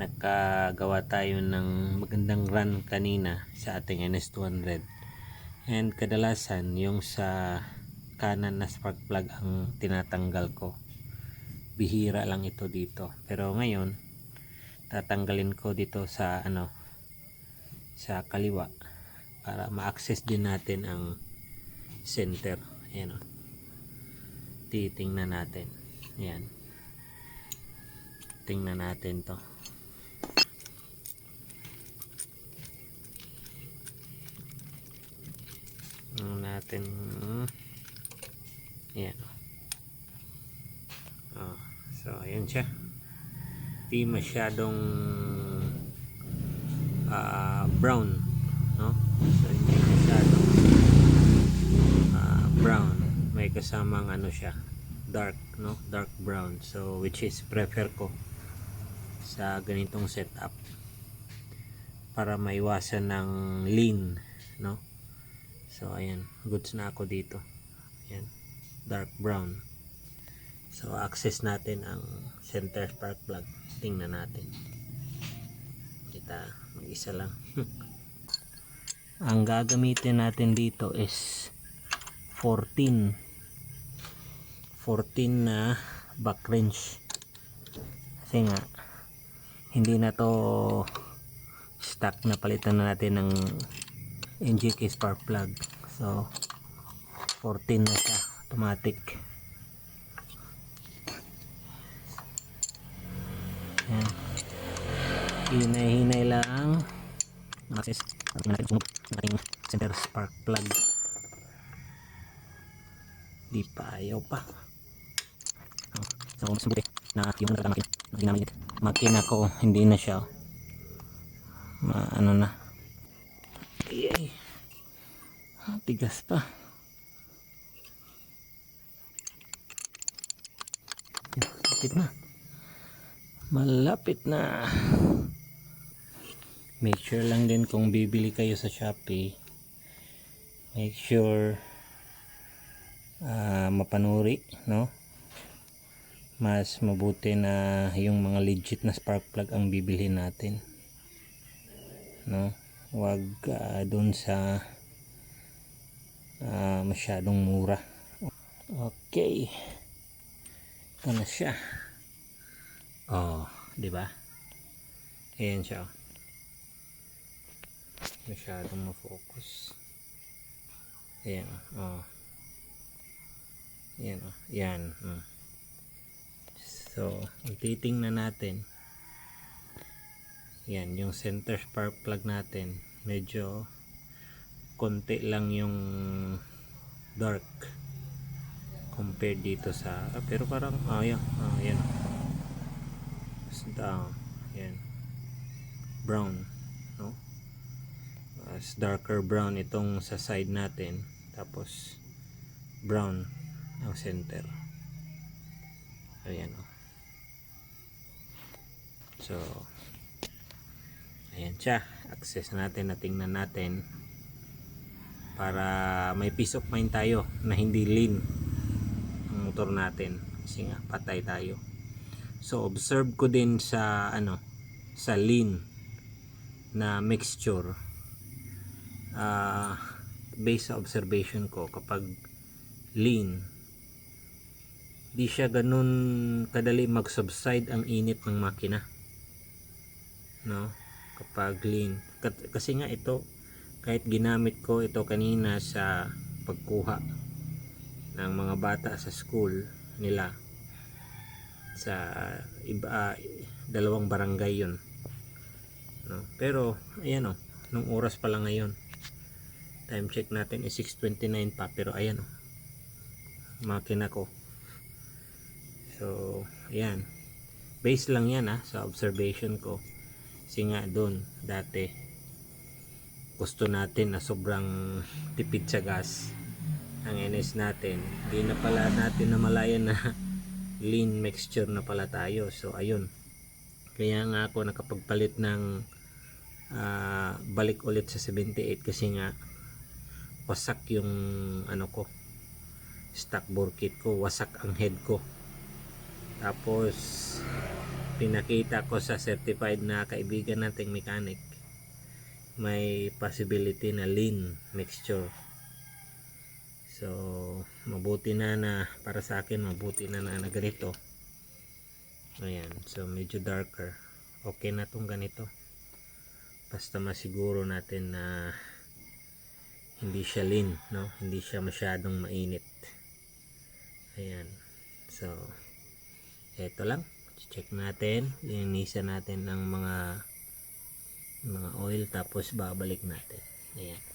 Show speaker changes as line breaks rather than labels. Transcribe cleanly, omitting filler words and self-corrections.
nakagawa tayo ng magandang run kanina sa ating NS200, and kadalasan yung sa kanan na spark plug ang tinatanggal ko. Bihira lang ito dito, pero ngayon tatanggalin ko dito sa sa kaliwa para ma-access din natin ang center. Ayan, titingnan natin. Ayan, tingnan natin to. Natin ayan. So ayan siya, di masyadong brown, no? So hindi masyadong brown, may kasamang siya, dark, no? Dark brown, so which is prefer ko sa ganitong setup para maiwasan ng lean, no? So ayan, goods na ako dito. Ayan, dark brown. So access natin ang center spark plug. Tingnan natin. Kita mag-isa lang. Ang gagamitin natin dito is 14 na back wrench. Kasi nga hindi na to stock, na palitan na natin ng NGK spark plug. So 14 na siya, automatic. Ayan. Hinay-hinay lang access natin ng ating center spark plug. Di pa, ayaw pa. So mas mabuti na yung ginamit makina ko, hindi na siya na ay, tigas pa. Malapit na. Make sure lang din kung bibili kayo sa Shopee, make sure mapanuri, no? Mas mabuti na yung mga legit na spark plug ang bibilhin natin, no? Wag dun sa masyadong mura. Okay, ito na siya. Di ba? Ayan siya. Masyadong ma-focus. Ayan. Ayan. Ayan. So, titingnan natin. Yan, yung center spark plug natin, medyo konti lang yung dark compared dito sa pero parang yan. Yan, brown, no? Mas darker brown itong sa side natin, tapos brown ang center. Ayan. So ayan siya, access natin, na tingnan natin para may peace of mind tayo na hindi lean ang motor natin, kasi nga patay tayo. So observe ko din sa sa lean na mixture, based sa observation ko, kapag lean di siya ganun kadali mag-subside ang init ng makina, no? Kapag lean, kasi nga ito, kahit ginamit ko ito kanina sa pagkuha ng mga bata sa school nila, sa dalawang barangay yun, no? Pero ayan, nung oras pa lang ngayon, time check natin is 6:29 pa, pero ayan, makina ko. So ayan, base lang yan sa observation ko. Kasi nga doon dati gusto natin na sobrang tipid sa gas ang NS natin, di na pala natin namalayan na lean mixture na pala tayo. So ayun, kaya nga ako nakapagpalit ng balik ulit sa 78, kasi nga wasak yung ko, stock bore kit ko, wasak ang head ko. Tapos pinakita ko sa certified na kaibigan nating mechanic, may possibility na lean mixture. So mabuti na para sa akin, mabuti na ganito. Ayan, so medyo darker. Okay na tong ganito, basta masiguro natin na hindi siya lean, no? Hindi siya masyadong mainit. Ayan, so eto lang, check natin, linisan natin ang mga oil, tapos babalik natin. Ayan.